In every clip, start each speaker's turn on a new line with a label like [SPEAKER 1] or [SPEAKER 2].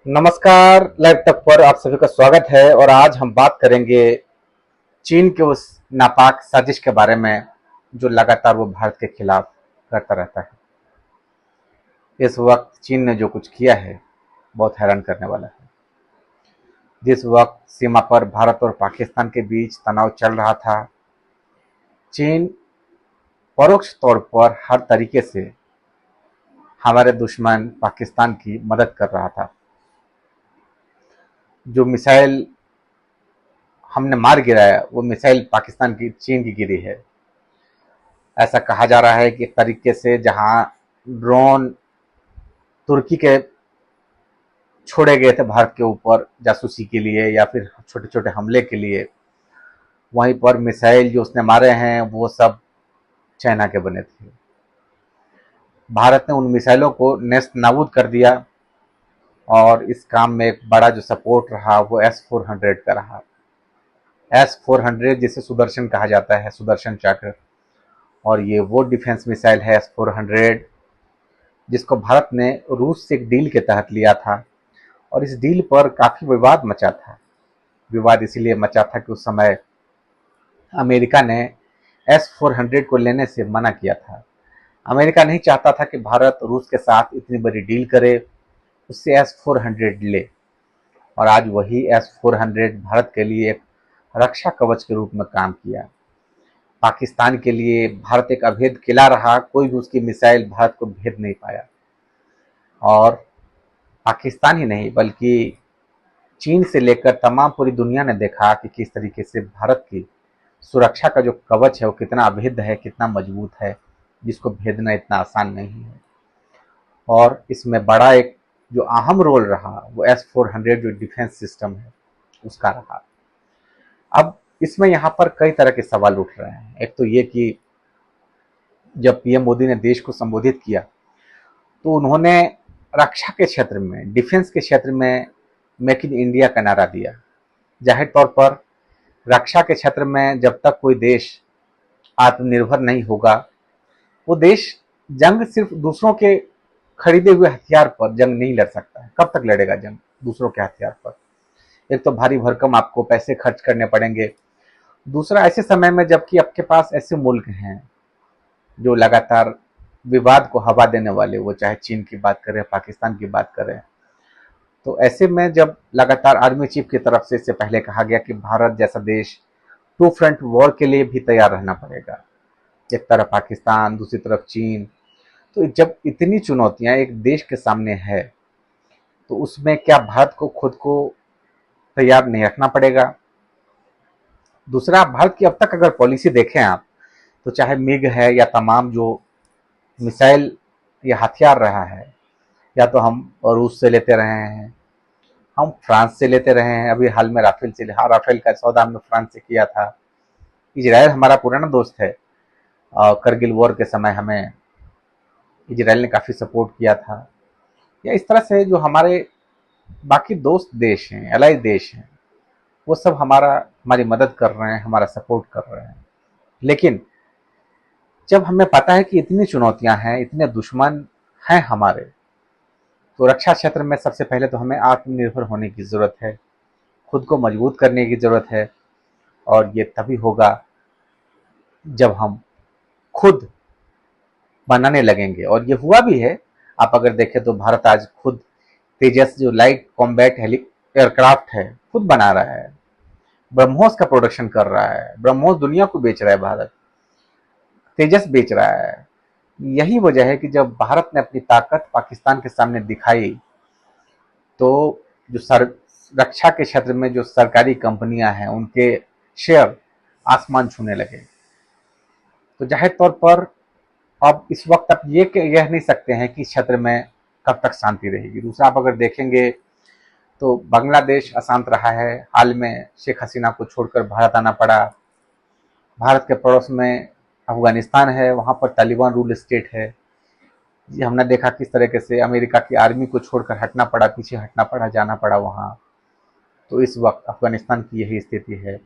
[SPEAKER 1] नमस्कार। लाइव तक पर आप सभी का स्वागत है और आज हम बात करेंगे चीन के उस नापाक साजिश के बारे में जो लगातार वो भारत के खिलाफ करता रहता है। इस वक्त चीन ने जो कुछ किया है बहुत हैरान करने वाला है। जिस वक्त सीमा पर भारत और पाकिस्तान के बीच तनाव चल रहा था, चीन परोक्ष तौर पर हर तरीके से हमारे दुश्मन पाकिस्तान की मदद कर रहा था। जो मिसाइल हमने मार गिराया वो मिसाइल पाकिस्तान की चीन की गिरी है। ऐसा कहा जा रहा है कि एक तरीके से जहां ड्रोन तुर्की के छोड़े गए थे भारत के ऊपर जासूसी के लिए या फिर छोटे छोटे हमले के लिए, वहीं पर मिसाइल जो उसने मारे हैं वो सब चाइना के बने थे। भारत ने उन मिसाइलों को नेस्त नाबूद कर दिया और इस काम में एक बड़ा जो सपोर्ट रहा वो S-400 का रहा। S-400 जिसे सुदर्शन कहा जाता है, सुदर्शन चक्र, और ये वो डिफेंस मिसाइल है S-400 जिसको भारत ने रूस से एक डील के तहत लिया था और इस डील पर काफी विवाद मचा था। विवाद इसीलिए मचा था कि उस समय अमेरिका ने S-400 को लेने से मना किया था। अमेरिका नहीं चाहता था कि भारत रूस के साथ इतनी बड़ी डील करे, उससे S-400 ले, और आज वही S-400 भारत के लिए एक रक्षा कवच के रूप में काम किया। पाकिस्तान के लिए भारत एक अभेद किला रहा, कोई भी उसकी मिसाइल भारत को भेद नहीं पाया। और पाकिस्तान ही नहीं बल्कि चीन से लेकर तमाम पूरी दुनिया ने देखा कि किस तरीके से भारत की सुरक्षा का जो कवच है वो कितना अभेद्य है, कितना मजबूत है, जिसको भेदना इतना आसान नहीं है। और इसमें बड़ा एक जो अहम रोल रहा वो S-400 जो डिफेंस सिस्टम है उसका रहा। अब इसमें यहाँ पर कई तरह के सवाल उठ रहे हैं। एक तो ये कि जब पीएम मोदी ने देश को संबोधित किया तो उन्होंने रक्षा के क्षेत्र में, डिफेंस के क्षेत्र में मेक इन इंडिया का नारा दिया। जाहिर तौर पर रक्षा के क्षेत्र में जब तक कोई देश आत्मनिर्भर नहीं होगा, वो देश जंग सिर्फ दूसरों के खरीदे हुए हथियार पर जंग नहीं लड़ सकता है। कब तक लड़ेगा जंग दूसरों के हथियार पर? एक तो भारी भरकम आपको पैसे खर्च करने पड़ेंगे, दूसरा ऐसे समय में जबकि आपके पास ऐसे मुल्क हैं जो लगातार विवाद को हवा देने वाले, वो चाहे चीन की बात करें, पाकिस्तान की बात करें, तो ऐसे में जब लगातार आर्मी चीफ की तरफ से इससे पहले कहा गया कि भारत जैसा देश टू फ्रंट वॉर के लिए भी तैयार रहना पड़ेगा, एक तरफ पाकिस्तान, दूसरी तरफ चीन, तो जब इतनी चुनौतियां एक देश के सामने है तो उसमें क्या भारत को खुद को तैयार नहीं रखना पड़ेगा? दूसरा, भारत की अब तक अगर पॉलिसी देखें आप, तो चाहे मिग है या तमाम जो मिसाइल या हथियार रहा है, या तो हम रूस से लेते रहे हैं, हम फ्रांस से लेते रहे हैं, अभी हाल में राफेल से, हाँ राफेल का सौदा हमने फ्रांस से किया था। इजराइल हमारा पुराना दोस्त है, करगिल वॉर के समय हमें इजराइल ने काफ़ी सपोर्ट किया था। या इस तरह से जो हमारे बाकी दोस्त देश हैं, अलाई देश हैं, वो सब हमारी मदद कर रहे हैं, हमारा सपोर्ट कर रहे हैं। लेकिन जब हमें पता है कि इतनी चुनौतियां हैं, इतने दुश्मन हैं हमारे, तो रक्षा क्षेत्र में सबसे पहले तो हमें आत्मनिर्भर होने की ज़रूरत है, खुद को मजबूत करने की ज़रूरत है। और ये तभी होगा जब हम खुद बनाने लगेंगे, और ये हुआ भी है। आप अगर देखें तो भारत आज खुद तेजस जो लाइट कॉम्बैट एयरक्राफ्ट है खुद बना रहा है, ब्रह्मोस का प्रोडक्शन कर रहा है, ब्रह्मोस दुनिया को बेच रहा है, भारत तेजस बेच रहा है। यही वजह है कि जब भारत ने अपनी ताकत पाकिस्तान के सामने दिखाई तो जो रक्षा के क्षेत्र में जो सरकारी कंपनियां हैं उनके शेयर आसमान छूने लगे। तो जाहिर तौर पर अब इस वक्त आप ये कह नहीं सकते हैं कि इस क्षेत्र में कब तक शांति रहेगी। दूसरा, आप अगर देखेंगे तो बांग्लादेश अशांत रहा है, हाल में शेख हसीना को छोड़कर भारत आना पड़ा। भारत के पड़ोस में अफगानिस्तान है, वहाँ पर तालिबान रूल स्टेट है। ये हमने देखा किस तरीके से अमेरिका की आर्मी को छोड़कर हटना पड़ा, पीछे हटना पड़ा, जाना पड़ा वहाँ। तो इस वक्त अफगानिस्तान की यही स्थिति है।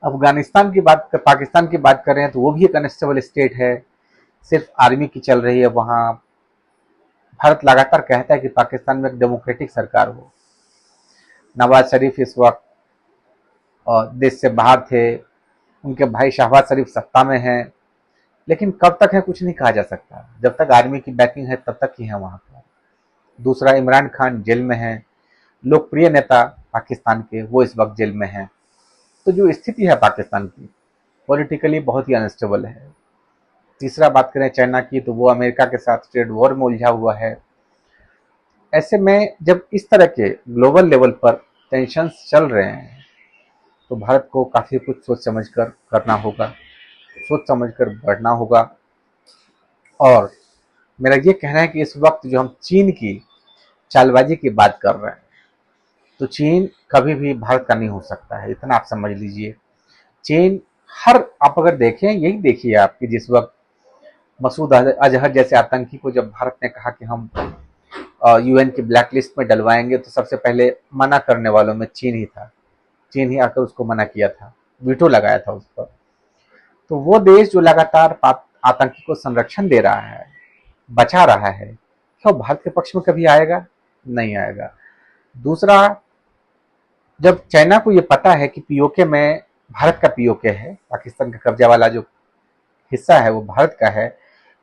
[SPEAKER 1] अफगानिस्तान की बात, पाकिस्तान की बात करें तो वो भी एक अनस्टेबल स्टेट है, सिर्फ आर्मी की चल रही है वहाँ। भारत लगातार कहता है कि पाकिस्तान में एक डेमोक्रेटिक सरकार हो। नवाज शरीफ इस वक्त देश से बाहर थे, उनके भाई शहबाज शरीफ सत्ता में हैं, लेकिन कब तक है कुछ नहीं कहा जा सकता। जब तक आर्मी की बैकिंग है तब तक ही है वहाँ पर। दूसरा, इमरान खान जेल में हैं, लोकप्रिय नेता पाकिस्तान के, वो इस वक्त जेल में हैं। तो जो स्थिति है पाकिस्तान की पॉलिटिकली बहुत ही अनस्टेबल है। तीसरा, बात करें चाइना की, तो वो अमेरिका के साथ ट्रेड वॉर में उलझा हुआ है। ऐसे में जब इस तरह के ग्लोबल लेवल पर टेंशन्स चल रहे हैं तो भारत को काफ़ी कुछ सोच समझकर करना होगा, सोच समझकर बढ़ना होगा। और मेरा ये कहना है कि इस वक्त जो हम चीन की चालबाजी की बात कर रहे हैं, तो चीन कभी भी भारत का नहीं हो सकता है, इतना आप समझ लीजिए। चीन आप अगर देखें, यही देखिए आप कि जिस वक्त मसूद अजहर जैसे आतंकी को जब भारत ने कहा कि हम यूएन की ब्लैक लिस्ट में डलवाएंगे, तो सबसे पहले मना करने वालों में चीन ही था। चीन ही आकर उसको मना किया था, वीटो लगाया था उस पर। तो वो देश जो लगातार आतंकी को संरक्षण दे रहा है, बचा रहा है, क्या भारत के पक्ष में कभी आएगा? नहीं आएगा। दूसरा, जब चाइना को ये पता है कि पीओके में भारत का पीओके है, पाकिस्तान का कब्जा वाला जो हिस्सा है वो भारत का है,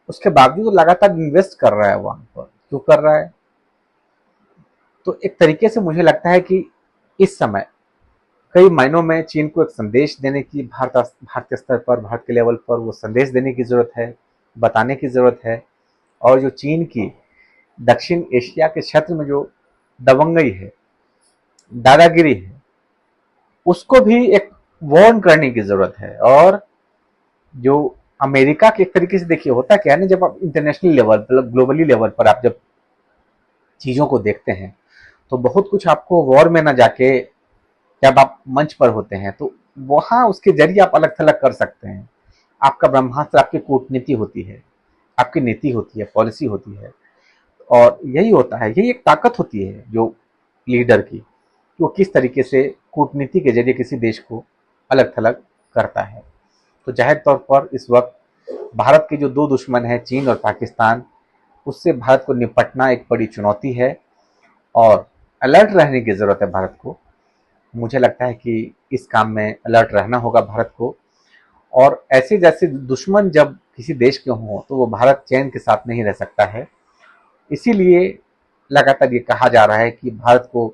[SPEAKER 1] उसके बावजूद वो लगातार इन्वेस्ट कर रहा है वहां पर। क्यों कर रहा है? तो एक तरीके से मुझे लगता है कि इस समय कई मायनों में चीन को एक संदेश देने की, भारतीय स्तर पर, भारत के लेवल पर वो संदेश देने की जरूरत है, बताने की जरूरत है। और जो चीन की दक्षिण एशिया के क्षेत्र में जो दबंगई है, दादागिरी है, उसको भी एक वार्न करने की जरूरत है। और जो अमेरिका के एक तरीके से देखिए, होता क्या है ना, जब आप इंटरनेशनल लेवल पर, ग्लोबली लेवल पर आप जब चीजों को देखते हैं तो बहुत कुछ आपको वॉर में ना जाके, जब आप मंच पर होते हैं तो वहां उसके जरिए आप अलग थलग कर सकते हैं। आपका ब्रह्मास्त्र, आपकी कूटनीति होती है, आपकी नीति होती है, पॉलिसी होती है। और यही होता है, यही एक ताकत होती है जो लीडर की, वो किस तरीके से कूटनीति के जरिए किसी देश को अलग थलग करता है। तो जाहिर तौर पर इस वक्त भारत के जो दो दुश्मन हैं, चीन और पाकिस्तान, उससे भारत को निपटना एक बड़ी चुनौती है और अलर्ट रहने की जरूरत है भारत को। मुझे लगता है कि इस काम में अलर्ट रहना होगा भारत को। और ऐसे जैसे दुश्मन जब किसी देश के हों तो वो भारत चैन के साथ नहीं रह सकता है। इसीलिए लगातार ये कहा जा रहा है कि भारत को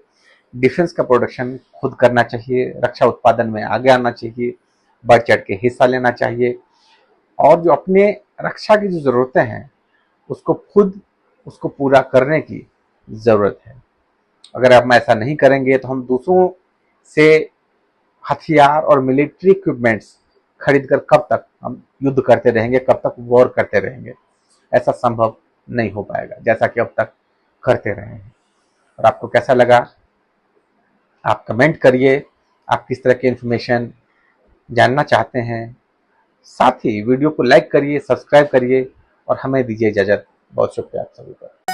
[SPEAKER 1] डिफेंस का प्रोडक्शन खुद करना चाहिए, रक्षा उत्पादन में आगे आना चाहिए, बढ़ चढ़ के हिस्सा लेना चाहिए। और जो अपने रक्षा की जो ज़रूरतें हैं उसको पूरा करने की ज़रूरत है। अगर हम ऐसा नहीं करेंगे तो हम दूसरों से हथियार और मिलिट्री इक्विपमेंट्स खरीद कर कब तक हम युद्ध करते रहेंगे, कब तक वॉर करते रहेंगे? ऐसा संभव नहीं हो पाएगा, जैसा कि अब तक करते रहे हैं। और आपको कैसा लगा, आप कमेंट करिए। आप किस तरह की इन्फॉर्मेशन जानना चाहते हैं। साथ ही वीडियो को लाइक करिए, सब्सक्राइब करिए और हमें दीजिए इजाज़त। बहुत शुक्रिया आप सभी का।